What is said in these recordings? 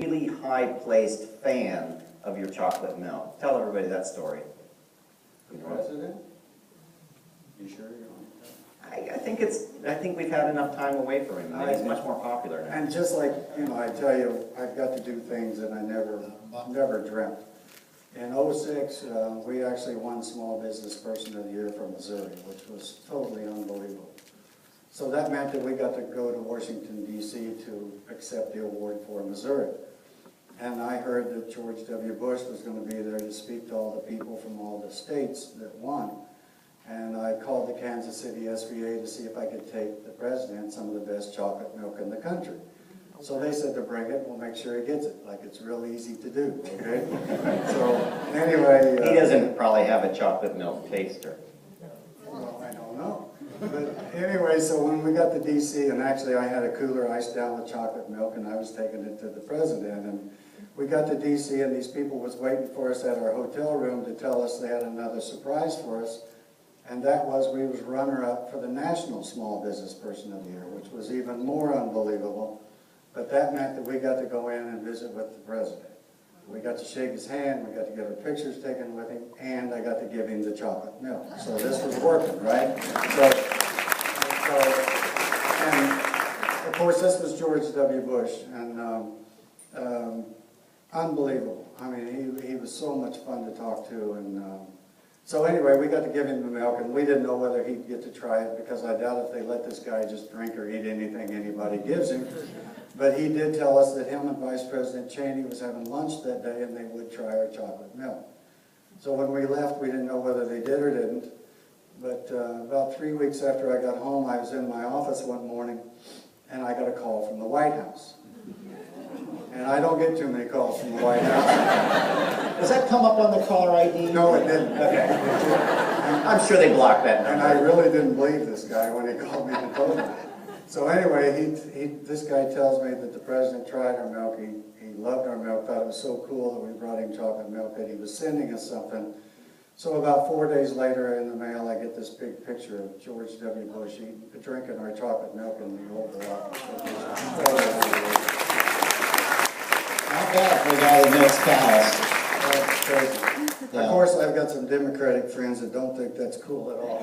really high-placed fan of your chocolate milk. Tell everybody that story. The president? You sure you want to? I think we've had enough time away from him. He's much more popular now. And just like, I tell you, I've got to do things that I never dreamt. In '06, we actually won Small Business Person of the Year from Missouri, which was totally unbelievable. So that meant that we got to go to Washington, D.C. to accept the award for Missouri. And I heard that George W. Bush was going to be there to speak to all the people from all the states that won. And I called the Kansas City SVA to see if I could take the president some of the best chocolate milk in the country. So they said to bring it, we'll make sure he gets it. Like, it's real easy to do, okay? So anyway... he doesn't probably have a chocolate milk taster. Well, I don't know. But anyway, so when we got to D.C., and actually I had a cooler iced down with chocolate milk, and I was taking it to the president, and we got to D.C., and these people was waiting for us at our hotel room to tell us they had another surprise for us, and that was we was runner-up for the National Small Business Person of the Year, which was even more unbelievable. But that meant that we got to go in and visit with the president. We got to shake his hand, we got to get our pictures taken with him, and I got to give him the chocolate milk. So this was working, right? And of course this was George W. Bush, and unbelievable. I mean, he was so much fun to talk to, and so anyway, we got to give him the milk, and we didn't know whether he'd get to try it, because I doubt if they let this guy just drink or eat anything anybody gives him. But he did tell us that him and Vice President Cheney was having lunch that day, and they would try our chocolate milk. So when we left, we didn't know whether they did or didn't. But about 3 weeks after I got home, I was in my office one morning, and I got a call from the White House. And I don't get too many calls from the White House. Does that come up on the caller ID? No, it didn't. Okay. I'm sure they blocked that number. And I really didn't believe this guy when he called me to tell me. So anyway, this guy tells me that the president tried our milk. He loved our milk, thought it was so cool that we brought him chocolate milk, that he was sending us something. So about 4 days later in the mail, I get this big picture of George W. Bush drinking our chocolate milk in the Oval Office. Not bad for a guy that milks cows. That's crazy. Yeah. Of course, I've got some Democratic friends that don't think that's cool at all.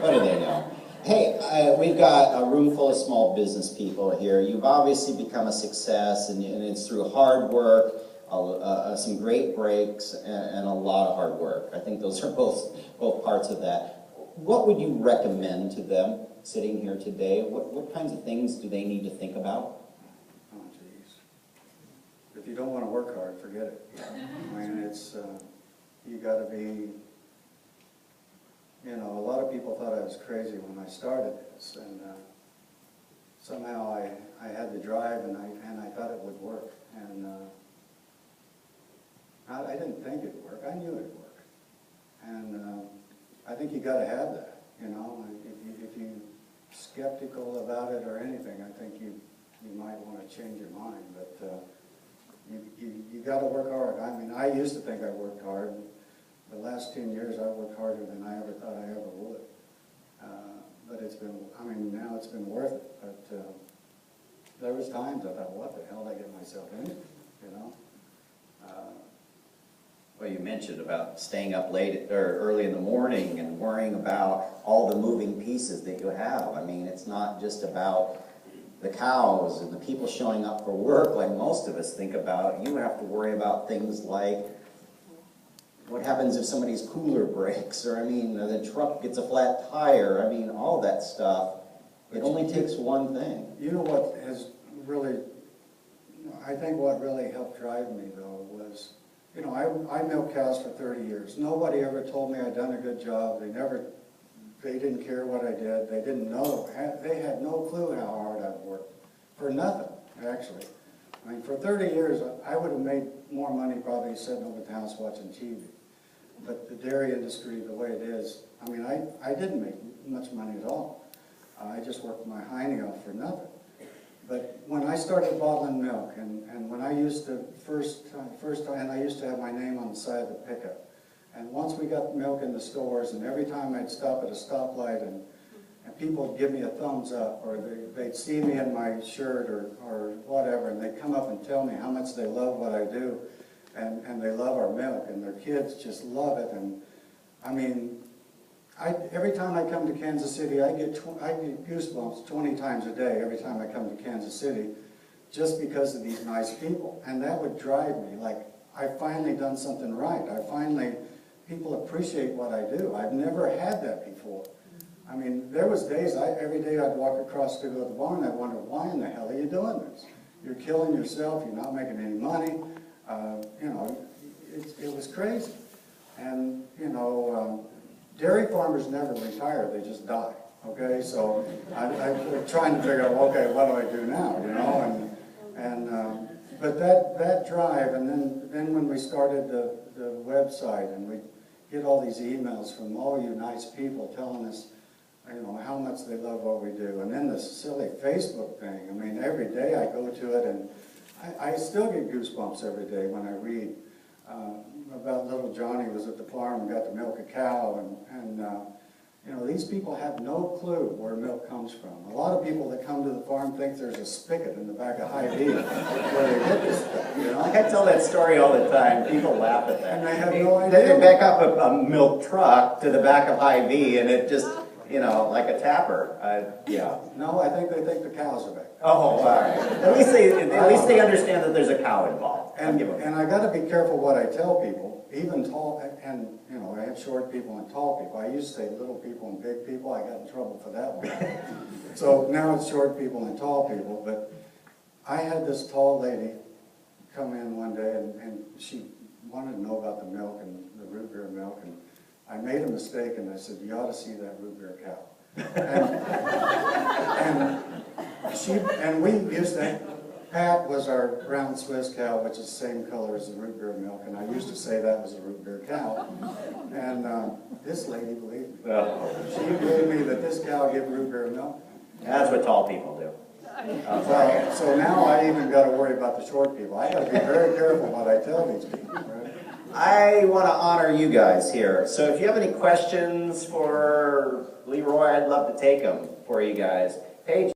What do they know? Hey, we've got a room full of small business people here. You've obviously become a success, and it's through hard work, some great breaks, and a lot of hard work. I think those are both parts of that. What would you recommend to them sitting here today? What kinds of things do they need to think about? Oh, geez. If you don't want to work hard, forget it. I mean, it's, you got to be... You know, a lot of people thought I was crazy when I started this, and somehow I had the drive, and I thought it would work. And I didn't think it'd work. I knew it'd work. And I think you got to have that. You know, if you're skeptical about it or anything, I think you might want to change your mind. But you got to work hard. I mean, I used to think I worked hard. The last 10 years, I worked harder than I ever thought I ever would. But it's been, I mean, now it's been worth it. But there was times I thought, what the hell did I get myself into, you know? Well, you mentioned about staying up late or early in the morning and worrying about all the moving pieces that you have. I mean, it's not just about the cows and the people showing up for work like most of us think about. You have to worry about things like what happens if somebody's cooler breaks, or I mean, the truck gets a flat tire. I mean, all that stuff. It only takes one thing. You know what has really, I think what really helped drive me though was, you know, I milked cows for 30 years. Nobody ever told me I'd done a good job. They didn't care what I did. They didn't know. They had no clue how hard I'd worked. For nothing, actually. I mean, for 30 years, I would have made more money probably sitting over the house watching TV. But the dairy industry, the way it is, I mean, I didn't make much money at all. I just worked my hiney off for nothing. But when I started bottling milk, and when I used to, first time, I used to have my name on the side of the pickup. And once we got milk in the stores, and every time I'd stop at a stoplight and people would give me a thumbs up, or they'd see me in my shirt or whatever, and they'd come up and tell me how much they love what I do, and they love our milk, and their kids just love it. And I mean, every time I come to Kansas City, I get goosebumps 20 times a day every time I come to Kansas City, just because of these nice people. And that would drive me, like, I've finally done something right. People appreciate what I do. I've never had that before. I mean, there was days, every day I'd walk across to go to the barn, I'd wonder, why in the hell are you doing this? You're killing yourself, you're not making any money. You know, it was crazy. And, you know, dairy farmers never retire, they just die, okay? So I'm trying to figure out, okay, what do I do now, you know? But that drive, and then when we started the website, and we get all these emails from all you nice people telling us, you know, how much they love what we do. And then this silly Facebook thing, I mean, every day I go to it, and I still get goosebumps every day when I read about little Johnny was at the farm and got to milk a cow, and you know, these people have no clue where milk comes from. A lot of people that come to the farm think there's a spigot in the back of Hy-Vee where they get this stuff, you know? I tell that story all the time. People laugh at that. And they have no idea. They back up a milk truck to the back of Hy-Vee, and it just, you know, like a tapper. Yeah. No, I think they think the cows are back. Oh, all right. At least they understand that there's a cow involved. And I got to be careful what I tell people, even tall, and you know, I have short people and tall people. I used to say little people and big people. I got in trouble for that one. So now it's short people and tall people. But I had this tall lady come in one day, and she wanted to know about the milk and the root beer milk, and I made a mistake, and I said, you ought to see that root beer cow. And we used to, Pat was our brown Swiss cow, which is the same color as the root beer milk, and I used to say that was a root beer cow. And this lady believed me. She believed me that this cow gave root beer milk. That's what tall people do. So now I even got to worry about the short people. I got to be very careful what I tell these people. Right? I want to honor you guys here. So if you have any questions for Leroy, I'd love to take them for you guys. Paige.